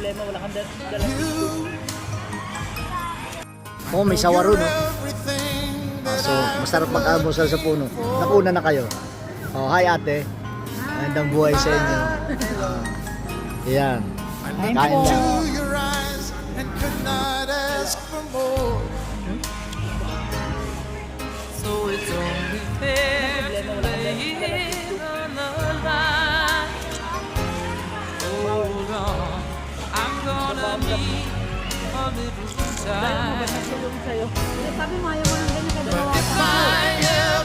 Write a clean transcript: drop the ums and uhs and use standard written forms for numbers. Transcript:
problema, wala kang dalang tissue. Oh, may sawaro, no? So, masarap mag-almusal sa puno. Nakuna na kayo. Oh, hi ate. Magandang buhay sa inyo. Yan. Kain lang. So it's only fair to lay it on the line. Hold on, I'm gonna need a little time. Tulong sa'yo. Sabi mo, ayaw mo lang ganyan kadalawa If I ever